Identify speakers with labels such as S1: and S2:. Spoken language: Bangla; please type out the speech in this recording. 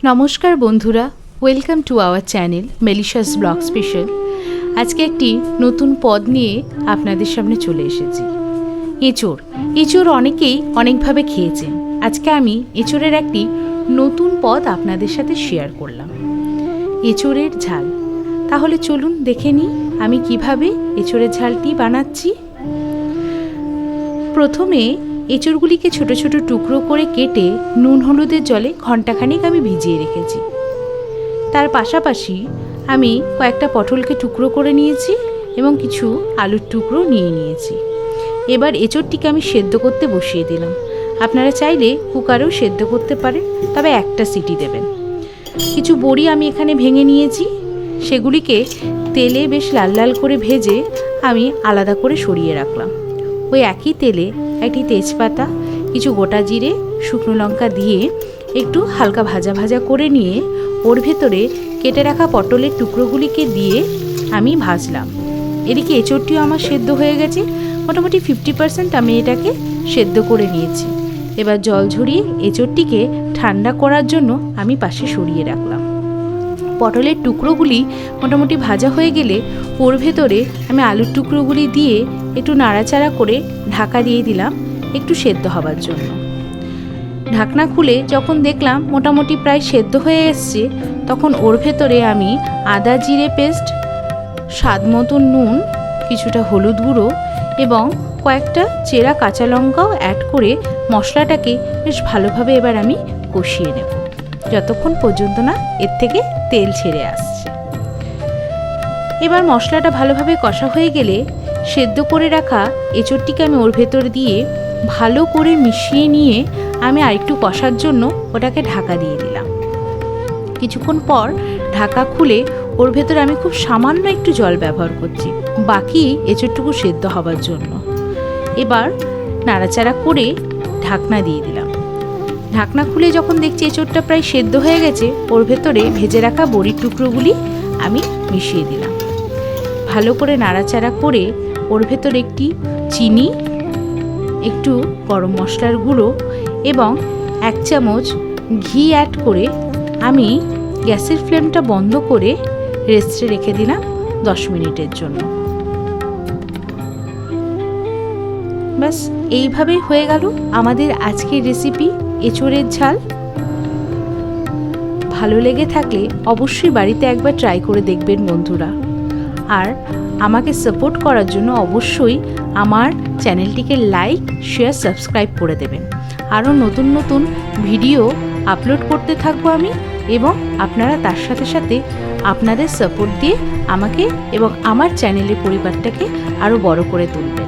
S1: নমস্কার বন্ধুরা, welcome to our channel Melisha's blog special. আজকে একটি নতুন পদ নিয়ে আপনাদের সামনে চলে এসেছি। এঁচোড় অনেকেই অনেকভাবে খেয়েছেন। আজকে আমি এঁচোড়ের একটি নতুন পদ আপনাদের সাথে শেয়ার করলাম, এঁচোড়ের ঝাল। তাহলে চলুন দেখে নিই আমি কিভাবে এঁচোড়ের ঝালটি বানাচ্ছি। প্রথমে এঁচোড়গুলিকে ছোট ছোট টুকরো করে কেটে নুন হলুদের জলে ঘণ্টাখানেক আমি ভিজিয়ে রেখেছি। তার পাশাপাশি আমি কয়েকটা পটলকে টুকরো করে নিয়েছি এবং কিছু আলুর টুকরো নিয়ে নিয়েছি। এবার এঁচোড়টিকে আমি সেদ্ধ করতে বসিয়ে দিলাম। আপনারা চাইলে কুকারেও সেদ্ধ করতে পারেন, তবে একটা সিটি দেবেন। কিছু বড়ি আমি এখানে ভেঙে নিয়েছি, সেগুলিকে তেলে বেশ লাল লাল করে ভেজে আমি আলাদা করে সরিয়ে রাখলাম। ওই একই তেলে একটি তেজপাতা, কিছু গোটা জিরে, শুকনো লঙ্কা দিয়ে একটু হালকা ভাজা ভাজা করে নিয়ে ওর ভেতরে কেটে রাখা পটলের টুকরোগুলিকে দিয়ে আমি ভাজলাম। এদিকে এঁচোড়টিও আমার সেদ্ধ হয়ে গেছে, মোটামুটি 50% আমি এটাকে সেদ্ধ করে নিয়েছি। এবার জল ঝরিয়ে এঁচোড়টিকে ঠান্ডা করার জন্য আমি পাশে সরিয়ে রাখলাম। পটলের টুকরোগুলি মোটামুটি ভাজা হয়ে গেলে ওর ভেতরে আমি আলুর টুকরোগুলি দিয়ে একটু নাড়াচাড়া করে ঢাকা দিয়ে দিলাম একটু সেদ্ধ হবার জন্য। ঢাকনা খুলে যখন দেখলাম মোটামুটি প্রায় সেদ্ধ হয়ে এসছে, তখন ওর ভেতরে আমি আদা জিরে পেস্ট, স্বাদ মতন নুন, কিছুটা হলুদ গুঁড়ো এবং কয়েকটা চেরা কাঁচা লঙ্কাও অ্যাড করে মশলাটাকে বেশ ভালোভাবে এবার আমি কষিয়ে নেব, যতক্ষণ পর্যন্ত না এর থেকে তেল ছেড়ে আসছে। এবার মশলাটা ভালোভাবে কষা হয়ে গেলে সেদ্ধ করে রাখা এঁচোড়টিকে আমি ওর ভেতর দিয়ে ভালো করে মিশিয়ে নিয়ে আমি আরেকটু কষার জন্য ওটাকে ঢাকা দিয়ে দিলাম। কিছুক্ষণ পর ঢাকা খুলে ওর ভেতরে আমি খুব সামান্য একটু জল ব্যবহার করছি, বাকি এঁচোড়টুকু সেদ্ধ হবার জন্য। এবার নাড়াচাড়া করে ঢাকনা দিয়ে দিলাম। ঢাকনা খুলে যখন দেখছি এঁচোড়টা প্রায় সেদ্ধ হয়ে গেছে, ওর ভেতরে ভেজে রাখা বড়ির টুকরোগুলি আমি মিশিয়ে দিলাম। ভালো করে নাড়াচাড়া করে ওর ভেতরে একটি চিনি, একটু গরম মশলার গুঁড়ো এবং 1 চামচ ঘি অ্যাড করে আমি গ্যাসের ফ্লেমটা বন্ধ করে রেস্টে রেখে দিলাম 10 মিনিটের জন্য। ব্যাস এইভাবেই হয়ে গেল আমাদের আজকের রেসিপি এঁচোড়ের ঝাল। ভালো লেগে থাকলে অবশ্যই বাড়িতে একবার ট্রাই করে দেখবেন বন্ধুরা। আর আমাকে সাপোর্ট করার জন্য অবশ্যই আমার চ্যানেলটিকে লাইক, শেয়ার, সাবস্ক্রাইব করে দেবেন। আরও নতুন নতুন ভিডিও আপলোড করতে থাকবো আমি, এবং আপনারা তার সাথে সাথে আপনাদের সাপোর্ট দিয়ে আমাকে এবং আমার চ্যানেলের পরিবারটাকে আরও বড় করে তুলবেন।